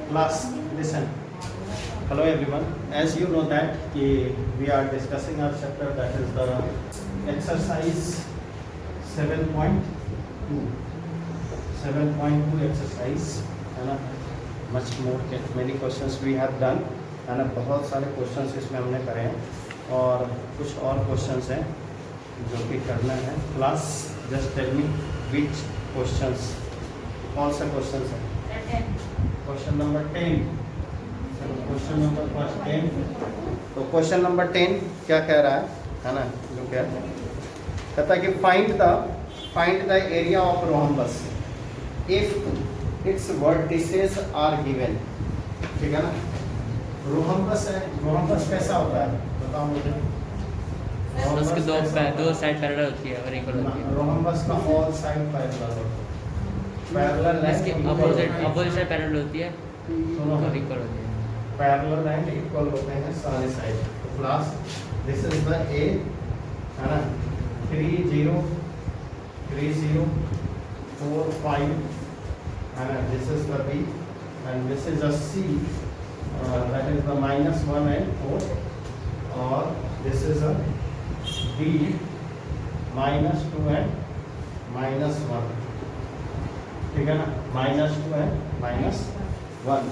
Class, listen. Hello everyone. As you know that we are discussing our chapter, that is the exercise 7.2. 7.2 exercise है ना. Much more many questions we have done है ना. बहुत सारे questions इसमें हमने करे हैं और कुछ और questions हैं जो कि करना है. Class, just tell me which questions, कौन सा questions है. Question number 10. Question number 10. तो क्वेश्चन नंबर 10 क्या कह रहा है ना, जो कहता है कि find the area of rhombus if its vertices are given. ठीक है ना. रोहम्बस है, रोहम्बस कैसा होता है बताओ मुझे. उसके दो साइड पैरेलल होती है और इक्वल होती है. रोहम्बस का ऑल साइड पैरेलल होता है. पैरेलल इसके अपोजिट साइड पैरेलल होती है और इक्वल होती है. पैरेलल एंड इक्वल होते हैं सारे साइड. तो क्लास दिस इज द ए है ना. 3 0 3 0 4 5 है ना. This is the B and this is the C, that is the -1 and 4, और this is a D -2 and -1. ठीक है ना. -2 and -1.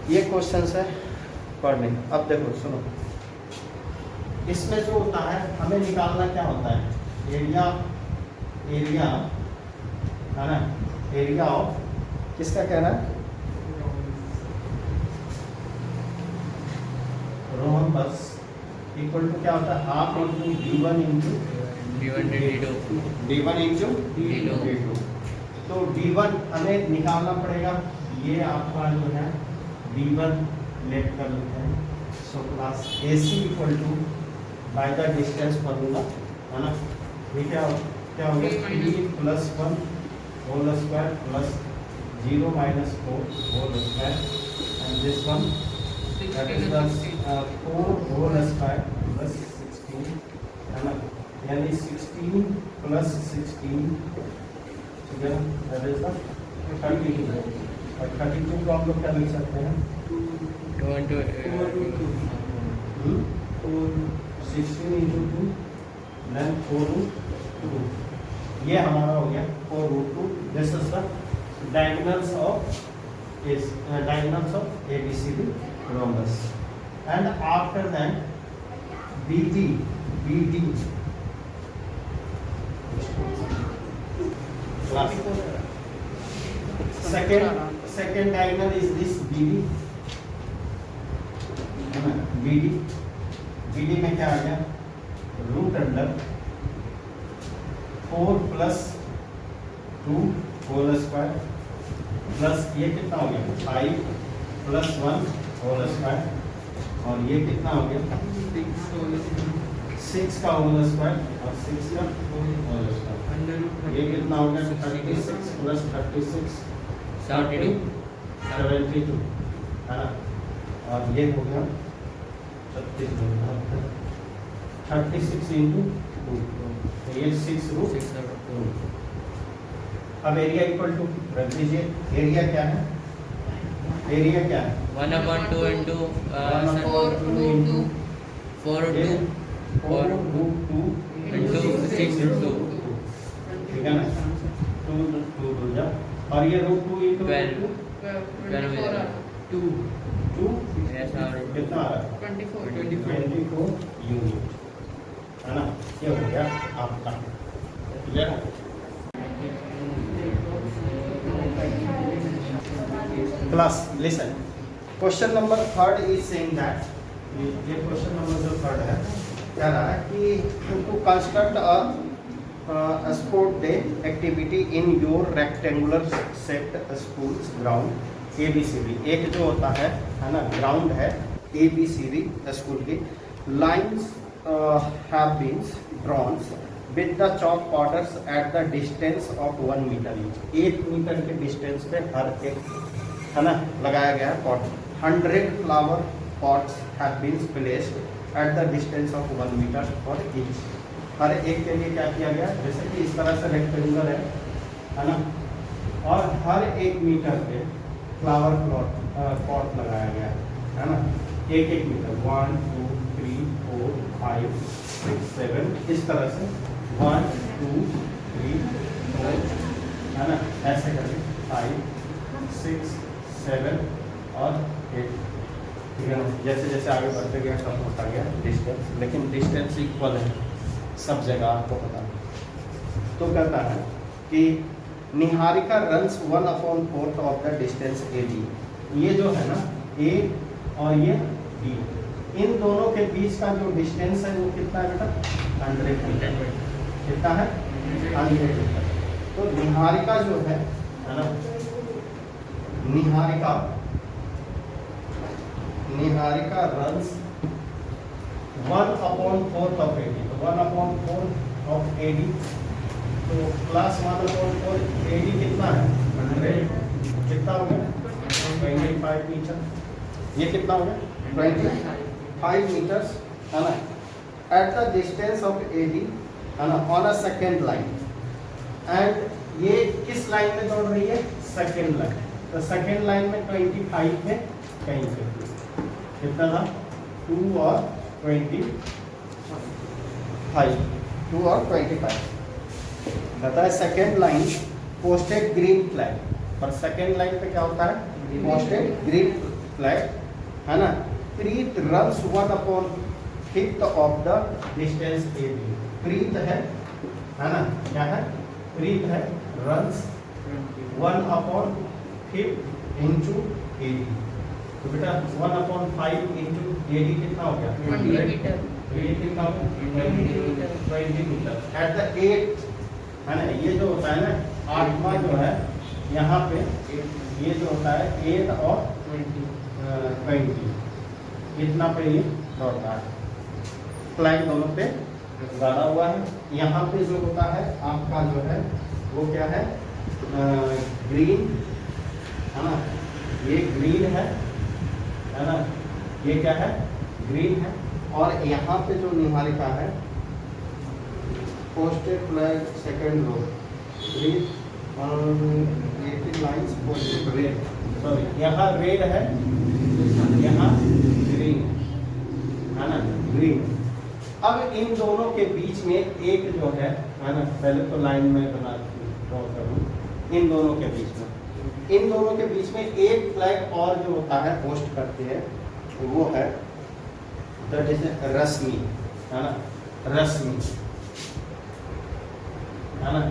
ये क्वेश्चन है पढ़ने. अब देखो सुनो, इसमें जो होता है हमें निकालना क्या होता है. एरिया है ना. एरिया ऑफ किसका कह रहा है. रोहम्बस इक्वल टू क्या होता है, half into d1 into d1 into d2. तो d1 हमें निकालना पड़ेगा. ये आपका जो है d1 लेट कर लेते हैं. So class AC equal to by the distance formula है ना. ये क्या हो गया 3 + 1 whole square plus 0 - 4 whole square and this one that is the 4 whole square plus 16 है ना. यानी 16 + 16 दैट इज द 32. और 32 को हम लोग क्या लिख सकते हैं 16 × 2 देन 4√2. ये हमारा हो गया 4√2. This is the diagonals of ABCD rhombus. And after that BD second diagonal is this BD. BD में क्या आ गया √4 + 2 होल स्क्वायर प्लस ये कितना हो गया 5 + 1 होल स्क्वायर, और ये कितना हो गया 6 का होल स्क्वायर और 6 का होल स्क्वायर. ये कितना हो गया 36 + 36 72 है ना. और ये हो गया 36 × 2. तो ये 6√2. अब एरिया इक्वल टू रख दीजिए. एरिया क्या है 1/2 into 1/2 4√2 into 6√2. ठीक है ना. 2 हो जा. और ये √2 into 12 2 कितना आ रहा है 24 यूनिट है ना. ये हो गया आपका. ठीक है. Class, listen. Question number 3 is saying that ये क्वेश्चन नंबर जो 3 है कह रहा है कि to construct a sport day activity in your rectangular set schools ground ABCD. एक जो होता है ना ग्राउंड है ABCD स्कूल की. Lines have been drawn with the chalk borders at the distance of 1 meter each. 1 metre के distance पे हर एक है ना लगाया गया है pot. 100 flower pots have been placed at the distance of 1 metre for each. हर एक के लिए क्या किया गया, जैसे कि इस तरह से रेक्टेंगुलर है ना, और हर 1 मीटर पे फ्लावर पॉट लगाया गया है ना, 1-1 मीटर, 1 2 3 4 5 6 7, इस तरह से 1 2 3 4 है ना, ऐसे करके 5 6 7 और 8, ठीक है ना। जैसे जैसे आगे बढ़ते गया कम होता गया डिस्टेंस, लेकिन डिस्टेंस इक्वल है सब जगह, आपको पता है। तो कहता है कि Niharika runs 1/4 of the distance AB, ये जो है ना A और ये B, इन दोनों के बीच का जो डिस्टेंस है वो कितना है बेटा, 100 मीटर। कितना है, 100 मीटर। तो निहारिका जो है ना, निहारिका रन्स 1/4 ऑफ AD, तो 1/4 ऑफ AD, तो प्लस 1/4 AD कितना है, 100, कितना हो गया 25 मीटर, ये कितना हो गया 25 मीटर्स, है ना। Eight the distance of AD, है ना, on a second line, and ये किस लाइन में दौड़ रही है, सेकेंड लाइन, तो सेकेंड लाइन में 25 है, कहीं पे कितना था 2 और 25, 2 और 25 बताया। Second line posted green flag, पर सेकेंड लाइन पे क्या होता है, पोस्टेड ग्रीन फ्लैग, है ना। Preet runs 1/5 of the distance AB, Preet है ना, क्या है, प्रीत है, रन्स 1/5 इंटू AD, तो बेटा 1/5 इंटू AD कितना हो गया, 20 मीटर, ये कितना हो गया 20 मीटर। एट द 8, है ना, ये जो होता है ना 8वां जो है यहाँ पे, ये जो होता है 8 और 20, इतना पे ये दौड़ता है, फ्लैग दोनों पे गाड़ा हुआ है। यहाँ पे जो होता है आपका जो है वो क्या है, ग्रीन, है ना, ये ग्रीन है ना, ये क्या है, ग्रीन है। और यहाँ पे जो निहारिका है posted flag second row, green, lines posted red, sorry यहाँ रेड है, यहाँ ग्रीन है ना, ग्रीन। अब इन दोनों के बीच में एक जो है ना, पहले तो लाइन में बना ड्रॉ करूँ, इन दोनों के बीच में, इन दोनों के बीच में एक फ्लैग और जो होता है पोस्ट करती है, वो है दैट इज रश्मि, है ना, रश्मि, है ना।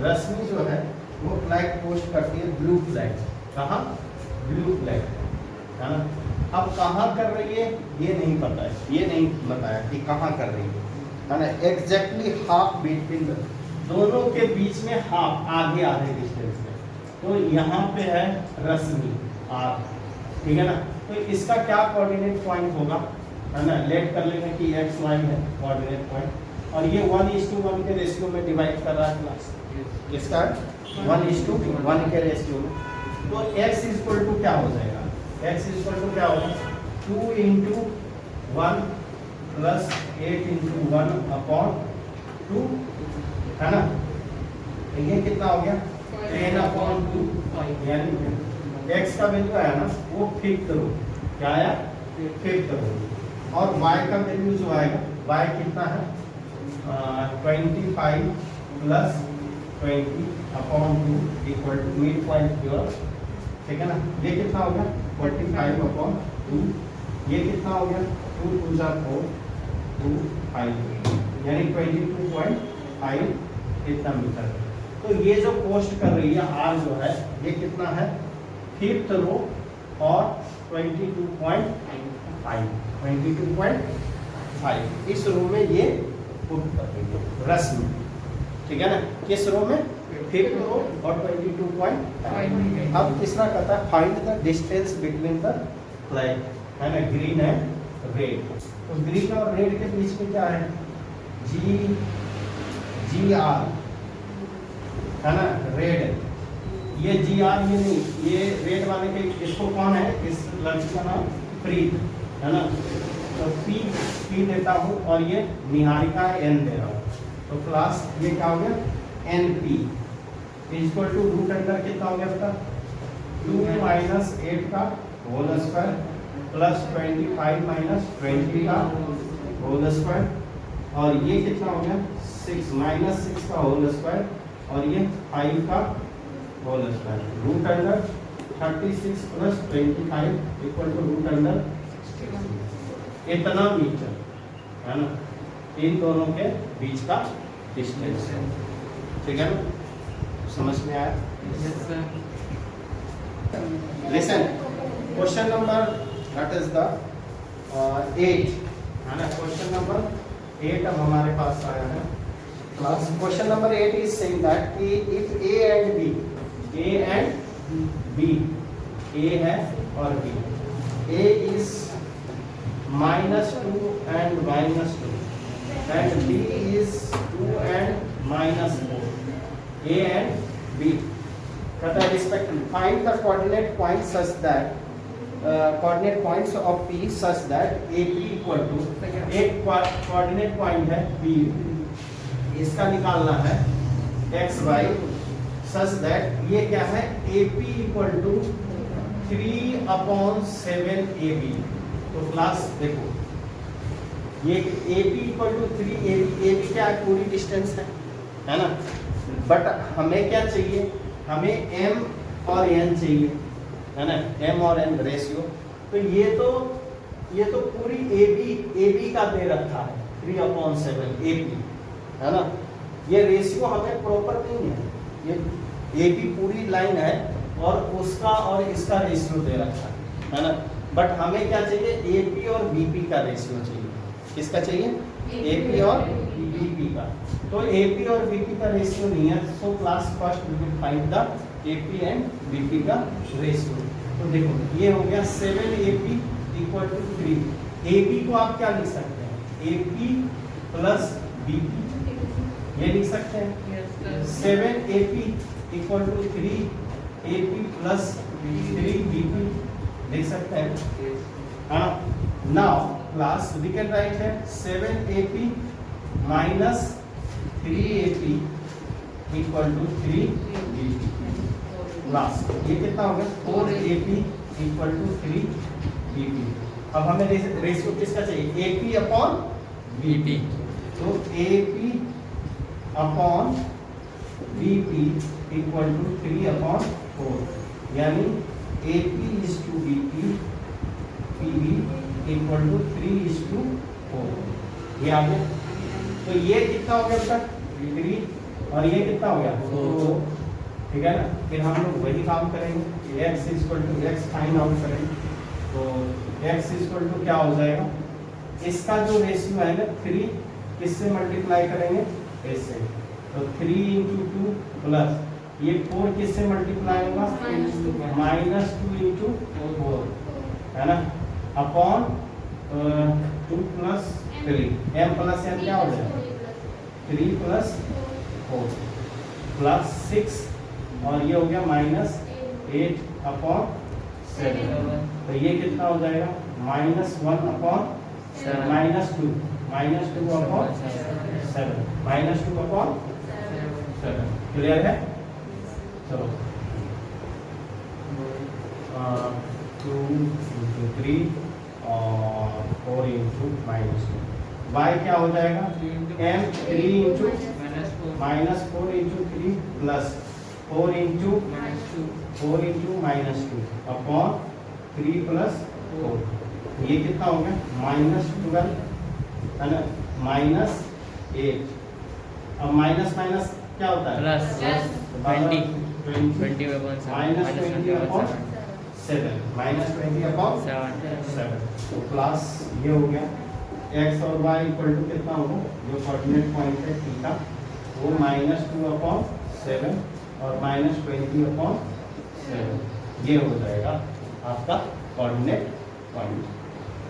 रश्मि जो है वो फ्लैग पोस्ट करती है, ब्लू फ्लैग, कहाँ, ब्लू फ्लैग, है ना। अब कहाँ कर रही है ये नहीं पता है, ये नहीं बताया कि कहाँ कर रही है ना। एग्जैक्टली हाफ बिटवीन दोनों के बीच में, हाफ, आधे डिस्टेंस में, तो यहाँ पे है रश्मि R, ठीक है ना। तो इसका क्या कोऑर्डिनेट पॉइंट होगा, है ना, लेट कर लेंगे कि XY है कोऑर्डिनेट पॉइंट, और ये 1:1 के रेशियो में डिवाइड कर रहा है क्लास, इसका 1:1 के रेशियो में, तो x इक्वल टू क्या हो जाएगा, x इक्वल टू क्या होगा 2 × 1 + 8 × 1/2, है ना। ये कितना हो गया 10/2, यानी x का वैल्यू आया ना वो 5th रो, क्या आया 5th रो, और y का वैल्यू जो आएगा, y कितना है 25 + 20/2 = मिड पॉइंट योर, ठीक है ना। ये कितना हो गया 45/2, ये कितना हो गया 2 × 2 = 4, 2 5, यानी 22.5 इतना मीटर। तो ये जो पोस्ट कर रही है R जो है, ये कितना है 5th रो और 22.5, इस रो में ये पुट कर रही है रश्मि, ठीक है ना। किस रो में, 5th रो और 22.5। अब तीसरा कहता है find the distance between the flag, है ना, ग्रीन है रेड, तो ग्रीन और रेड के बीच में क्या है GR, है ना, रेड, ये GR, ये नहीं, ये रेड वाले के, इसको कौन है, इस लड़की का नाम प्रीत, है ना, तो P देता हूँ, और ये निहारिका N दे रहा हूँ, तो क्लास ये क्या हो गया NP = रूट अंडर कितना हो गया बेटा 2 माइनस 8 का होल स्क्वायर प्लस 25 माइनस 20 का होल स्क्वायर, और ये कितना हो गया 6 माइनस 6 का होल स्क्वायर, और ये 5 का whole square, root under 36 plus 25 equal to root under 60। इतना मीटर है ना इन दोनों के बीच का डिस्टेंस है। ठीक है ना, समझ में आया? Yes, sir. Listen, question number that is the 8 है ना। क्वेश्चन नंबर 8 अब हमारे पास आया है class. Question number 8 is saying that कि इफ ए एंड बी, ए है और B, A is -2 and -2 and b is 2 and -4, a and b कहता है respectively find the coordinate points such that coordinate points of p such that AP equal to एक coordinate point है p, इसका निकालना है x y such that ये क्या है AP equal to 3/7 AB। तो क्लास देखो ये AP इक्वल टू 3 AB क्या है पूरी डिस्टेंस है ना, बट हमें क्या चाहिए, हमें M और N चाहिए है ना, M और N रेशियो। तो ये तो पूरी AB का दे रखा है 3/7 AP है ना, ये रेशियो हमें प्रॉपर नहीं है, ये AB पूरी लाइन है और उसका और इसका रेशियो दे रखा है ना, बट हमें क्या चाहिए AP और BP का रेशियो चाहिए। किसका चाहिए? AP और BP का। तो AP और BP का रेशियो नहीं है, so class first we will find the AP and BP का रेशियो। तो देखो ये हो गया 7AP इक्वल टू 3। AB को आप क्या लिख सकते हैं AP प्लस BP, ये लिख सकते हैं। 7AP equal to 3AP plus 3BP लिख सकते हैं। हाँ, now class we can write है 7AP minus 3AP equal to 3BP। Class ये कितना हो गया 4AP इक्वल टू 3BP। अब हमें रेशियो किसका चाहिए AP अपॉन BP। तो AP upon BP equal to 3/4, यानी AP is to BP, PB equal to 3:4। ये आ गया। तो ये कितना हो गया अब तक 3 और ये कितना हो गया 4। ठीक है ना, फिर हम लोग वही काम करेंगे, x equal to x find out करेंगे। तो x इक्वल टू क्या हो जाएगा, इसका जो रेशियो है ना 3 किससे मल्टीप्लाई करेंगे इससे, तो 3 × 2 प्लस ये 4 किससे मल्टीप्लाई होगा -2 × 4 है ना, अपॉन 2 + 3 m + n क्या हो जाएगा 3 + 4 प्लस 6 और ये हो गया -8/7। तो ये कितना हो जाएगा -1/2 -2/7 क्लियर है। चलो 2 × 3 और 4 × -2 y क्या हो जाएगा m 3 × -4 × 3 प्लस 4 × -2 अपॉन 3 + 4। ये कितना हो गया -12 है ना, -8। अब माइनस माइनस क्या होता है प्लस 20 -20/7 तो प्लस ये हो गया x और y इक्वल टू कितना होगा, जो कोऑर्डिनेट पॉइंट है थीटा वो -2/7 और -20/7 ये हो जाएगा आपका कोऑर्डिनेट पॉइंट।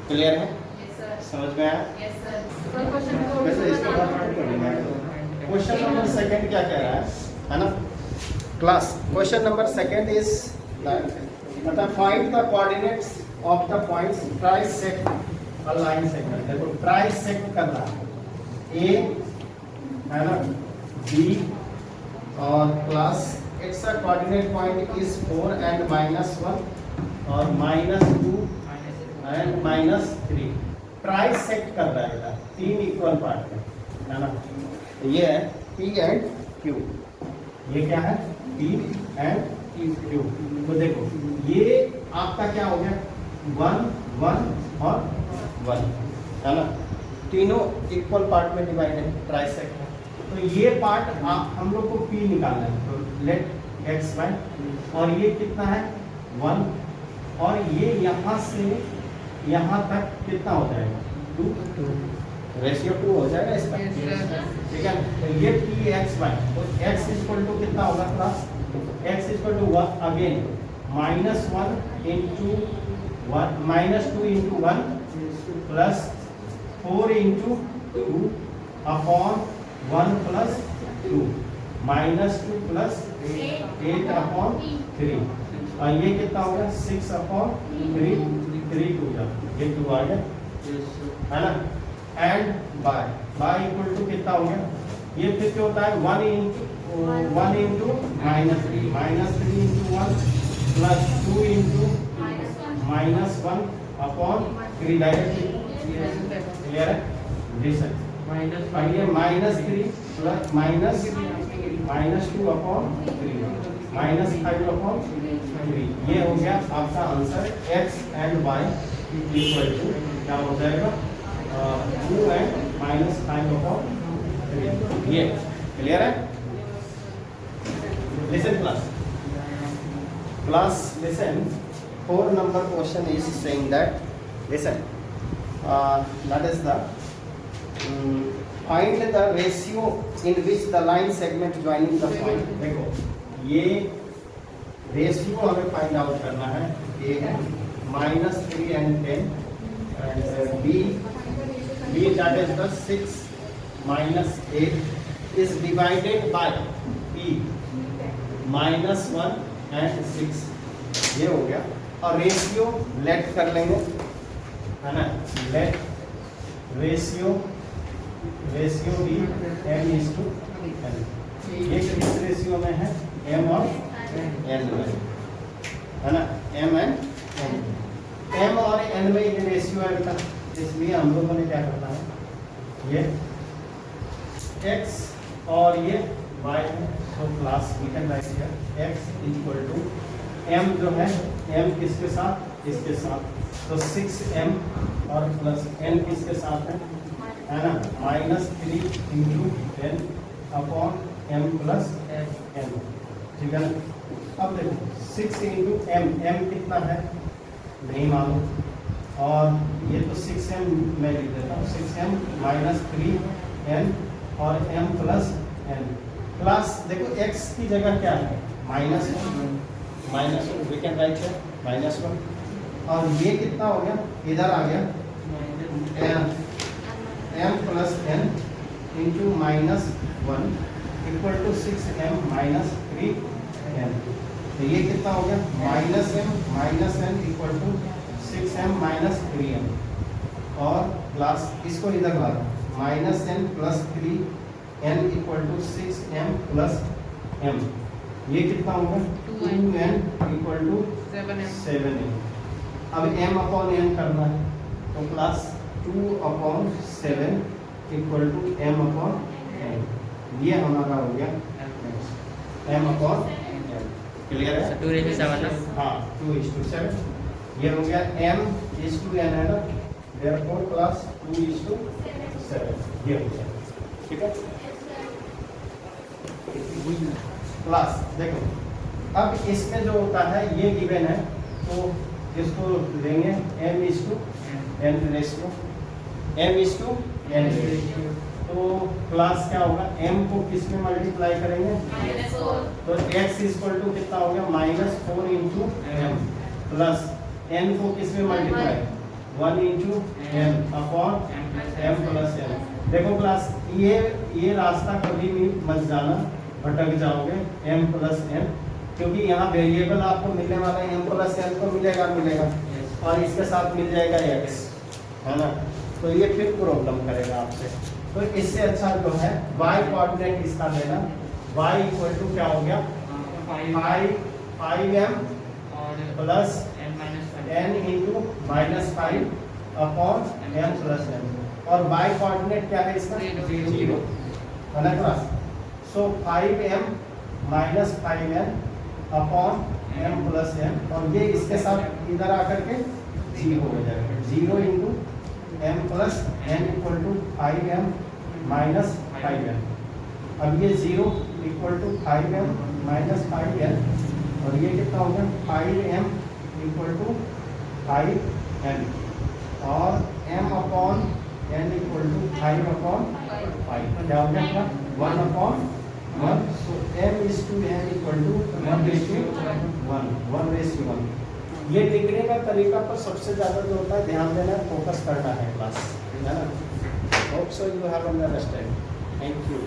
क्लियर है, समझ में आया? वैसे इसको क्वेश्चन नंबर सेकंड क्या कह रहा है ना class. Question number second is मतलब find the coordinates of the points trisect a line segment. देखो ट्राइसेक्ट कर रहा है ए है ना, बी और प्लस एक्स का कोऑर्डिनेट पॉइंट इज 4 एंड -1 और -2 एंड -3। ट्राइसेक्ट कर रहा है बेटा, 3 इक्वल पार्ट में, है ना। तो ये है P एंड Q, ये क्या है P एंड Q। तो देखो ये आपका क्या हो गया 1 1 और 1, है ना। तीनों इक्वल पार्ट में डिवाइड है, ट्राइसेक्ट है। तो ये पार्ट आप हम लोग को P निकालना है, तो लेट x बाय, और ये कितना है 1, और ये यहाँ से यहाँ तक कितना हो जाएगा 2, रेशियो 2 हो जाएगा इसका, ठीक है। तो ये P x बाय, तो x इक्वल टू कितना होगा class, x equal to again -1 into 1 -2 into 1 plus 4 into 2 upon 1 plus 2 -2 plus 8 upon 3, और ये कितना होगा 6 अपॉन 3, 3 2 जा, ये 2 आ गया, है ना। एंड बाय इक्वल टू कितना हो गया, ये फिर क्या होता है 1 into -3 into 1 plus 2 into -1 upon 3, directly clear है दिस है। और ये -3 प्लस -2 अपॉन 3 -5 अपॉन 3, ये हो गया आपका answer. x and y equal to क्या हो जाएगा 2 एंड -5 अपॉन 3, ये क्लियर है। Listen class listen, 4 number question is saying that, listen, that is the find the ratio in which the line segment joining the point। देखो ये ratio हमें find out करना है, ए है -3 and 10, and b that is the 6 -8 is divided by p -1 and 6, ये हो गया। और रेशियो लेट कर लेंगे, है ना, लेट रेशियो भी m/n, ये किस रेशियो में है m और n में, है ना, m and n, m और n में ये रेशियो है बेटा, इसलिए हम लोगों ने क्या करना है, ये x और ये y है। So class we can write here x equal to m जो है m किसके साथ, इसके साथ, तो 6m और प्लस n किसके साथ है ना, -3 into 10 upon m plus n, ठीक है ना। अब देखो 6 इंटू m कितना है नहीं मालूम, और ये तो 6m मैं लिख देता हूँ, 6m -3n और m प्लस n। प्लस देखो x की जगह क्या है -1, वी कैन राइट है -1, और ये कितना हो गया, इधर आ गया m plus n into -1 equal to 6m -3n, तो ये कितना हो गया -m equal to 6m -3n, और प्लस इसको इधर ला -n plus 3n equal to 6m plus m, ये कितना होगा 2n इक्वल टू 7n। अब m अपॉन n करना है, तो plus 2/7 equal to m upon n, ये हमारा हो गया m अपॉन n, क्लियर है। 2:7, हाँ 2:7, ये हो गया m/n है ना, देयरफॉर प्लस 2:7, ये हो गया, ठीक है। प्लस देखो अब इसमें जो होता है ये गिवन है, तो इसको लेंगे m/n रेशियो, m/n रेशियो, तो क्लास क्या होगा, m को किस में मल्टीप्लाई करेंगे, तो x इक्वल टू कितना हो गया -4 इंटू m, प्लस n को किस में multiply 1 into m upon m plus n। देखो क्लास ये रास्ता कभी भी मत जाना, भटक जाओगे m प्लस n, क्योंकि यहाँ वेरिएबल आपको मिलने वाला है m प्लस n को मिलेगा और इसके साथ मिल जाएगा x, है ना, तो ये फिर प्रॉब्लम करेगा आपसे। तो इससे अच्छा जो है y कोऑर्डिनेट इसका लेना, y इक्वल टू क्या हो गया फाइव एम और plus n minus n into minus five upon m plus n, और बाय कोऑर्डिनेट क्या है इसका? जीरो है ना क्लास। सो 5m minus 5n upon m plus n, और ये इसके साथ इधर आकर के जीरो हो जाएगा। Zero into m plus n equal to 5m minus 5n। अब ये zero equal to 5m minus 5n, और ये कितना हो गया? 5m इक्वल टू 5n, और m upon n equal to 5 upon 5, क्या हो गया? 1 upon 1। So m is to n equal to 1 रेस टू 1 रेस टू 1। ये लिखने का तरीका पर सबसे ज़्यादा जो होता है ध्यान देना है, फोकस करना है क्लास, है ना। Hope so you have understand. Thank you.